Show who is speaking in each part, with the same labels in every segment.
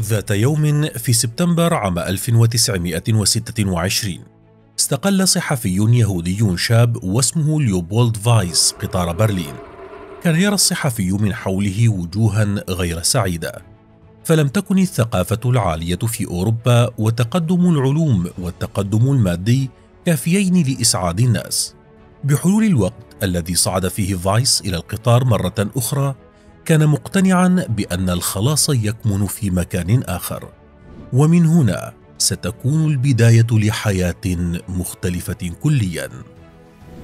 Speaker 1: ذات يوم في سبتمبر عام 1926 استقل صحفي يهودي شاب واسمه ليوبولد فايس قطار برلين. كان يرى الصحفي من حوله وجوها غير سعيدة، فلم تكن الثقافة العالية في أوروبا وتقدم العلوم والتقدم المادي كافيين لإسعاد الناس. بحلول الوقت الذي صعد فيه فايس إلى القطار مرة أخرى، كان مقتنعا بأن الخلاص يكمن في مكان آخر، ومن هنا ستكون البداية لحياة مختلفة كليا.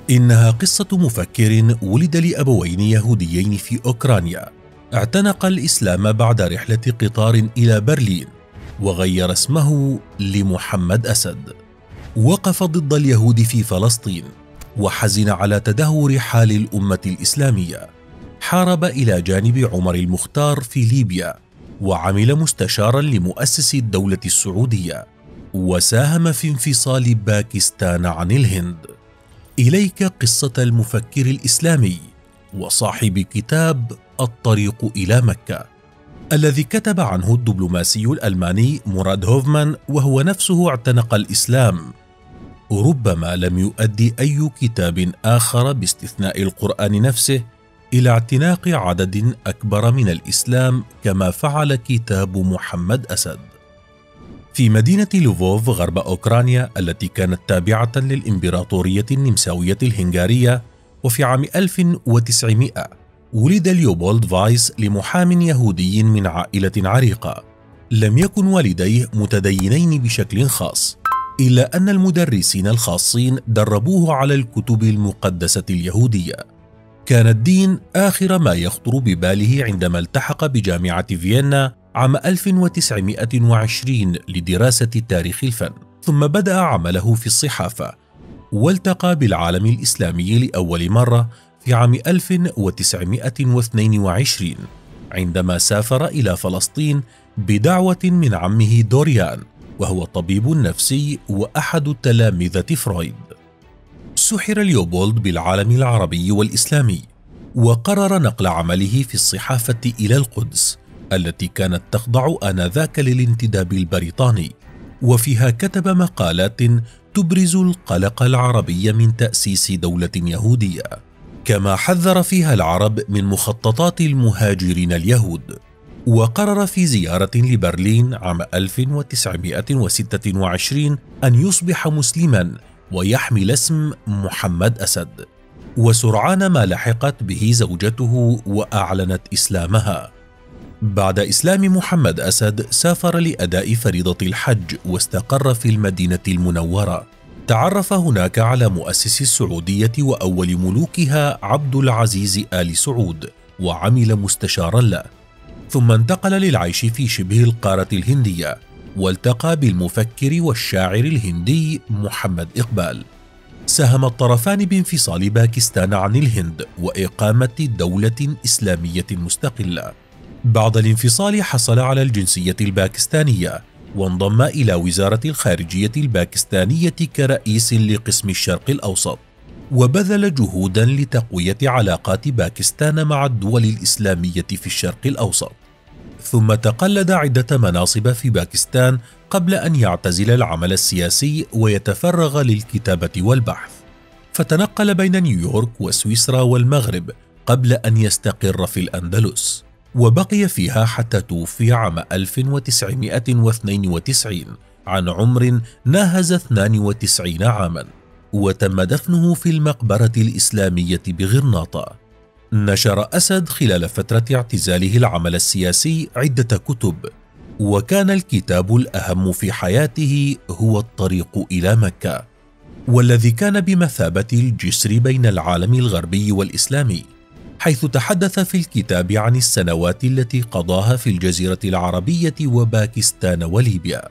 Speaker 1: إنها قصة مفكر ولد لأبوين يهوديين في أوكرانيا، اعتنق الإسلام بعد رحلة قطار إلى برلين وغير اسمه لمحمد أسد. وقف ضد اليهود في فلسطين وحزن على تدهور حال الأمة الإسلامية. حارب إلى جانب عمر المختار في ليبيا، وعمل مستشارا لمؤسس الدولة السعودية، وساهم في انفصال باكستان عن الهند. إليك قصة المفكر الإسلامي وصاحب كتاب الطريق إلى مكة، الذي كتب عنه الدبلوماسي الألماني مراد هوفمان، وهو نفسه اعتنق الإسلام. ربما لم يؤدي أي كتاب آخر باستثناء القرآن نفسه إلى اعتناق عدد أكبر من الإسلام كما فعل كتاب محمد أسد. في مدينة لوفوف غرب أوكرانيا التي كانت تابعة للإمبراطورية النمساوية الهنغارية، وفي عام 1900 ولد ليوبولد فايس لمحام يهودي من عائلة عريقة. لم يكن والديه متدينين بشكل خاص، إلا أن المدرسين الخاصين دربوه على الكتب المقدسة اليهودية. كان الدين آخر ما يخطر بباله عندما التحق بجامعة فيينا عام 1920 لدراسة تاريخ الفن، ثم بدأ عمله في الصحافة، والتقى بالعالم الإسلامي لأول مرة في عام 1922 عندما سافر إلى فلسطين بدعوة من عمه دوريان، وهو طبيب نفسي وأحد تلامذة فرويد. سحر ليوبولد بالعالم العربي والإسلامي، وقرر نقل عمله في الصحافة إلى القدس التي كانت تخضع آنذاك للانتداب البريطاني، وفيها كتب مقالات تبرز القلق العربي من تأسيس دولة يهودية، كما حذر فيها العرب من مخططات المهاجرين اليهود. وقرر في زيارة لبرلين عام 1926 أن يصبح مسلما ويحمل اسم محمد أسد، وسرعان ما لحقت به زوجته وأعلنت إسلامها. بعد إسلام محمد أسد سافر لأداء فريضة الحج واستقر في المدينة المنورة. تعرف هناك على مؤسس السعودية وأول ملوكها عبد العزيز آل سعود، وعمل مستشارا له، ثم انتقل للعيش في شبه القارة الهندية، والتقى بالمفكر والشاعر الهندي محمد إقبال. ساهم الطرفان بانفصال باكستان عن الهند وإقامة دولة إسلامية مستقلة. بعد الانفصال حصل على الجنسية الباكستانية، وانضم إلى وزارة الخارجية الباكستانية كرئيس لقسم الشرق الأوسط، وبذل جهودا لتقوية علاقات باكستان مع الدول الإسلامية في الشرق الأوسط. ثم تقلد عدة مناصب في باكستان قبل أن يعتزل العمل السياسي ويتفرغ للكتابة والبحث، فتنقل بين نيويورك وسويسرا والمغرب قبل أن يستقر في الأندلس، وبقي فيها حتى توفي عام 1992 عن عمر ناهز 92 عاما، وتم دفنه في المقبرة الإسلامية بغرناطة. نشر أسد خلال فترة اعتزاله العمل السياسي عدة كتب، وكان الكتاب الأهم في حياته هو الطريق إلى مكة، والذي كان بمثابة الجسر بين العالم الغربي والإسلامي، حيث تحدث في الكتاب عن السنوات التي قضاها في الجزيرة العربية وباكستان وليبيا،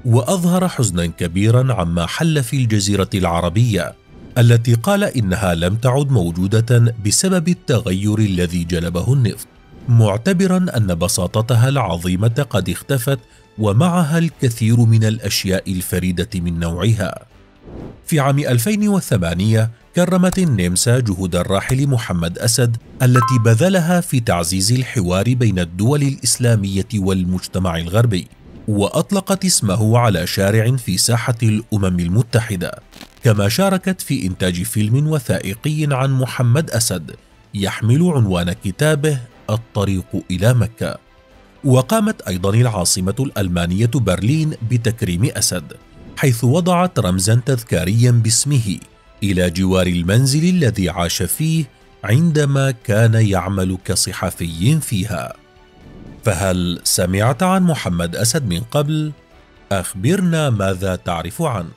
Speaker 1: وأظهر حزنا كبيرا عما حل في الجزيرة العربية التي قال إنها لم تعد موجودة بسبب التغير الذي جلبه النفط، معتبرا أن بساطتها العظيمة قد اختفت ومعها الكثير من الأشياء الفريدة من نوعها. في عام 2008 كرمت النمسا جهود الراحل محمد أسد التي بذلها في تعزيز الحوار بين الدول الإسلامية والمجتمع الغربي، وأطلقت اسمه على شارع في ساحة الأمم المتحدة، كما شاركت في إنتاج فيلم وثائقي عن محمد أسد يحمل عنوان كتابه الطريق إلى مكة. وقامت أيضا العاصمة الألمانية برلين بتكريم أسد، حيث وضعت رمزا تذكاريا باسمه إلى جوار المنزل الذي عاش فيه عندما كان يعمل كصحفي فيها. فهل سمعت عن محمد أسد من قبل؟ أخبرنا ماذا تعرف عنه.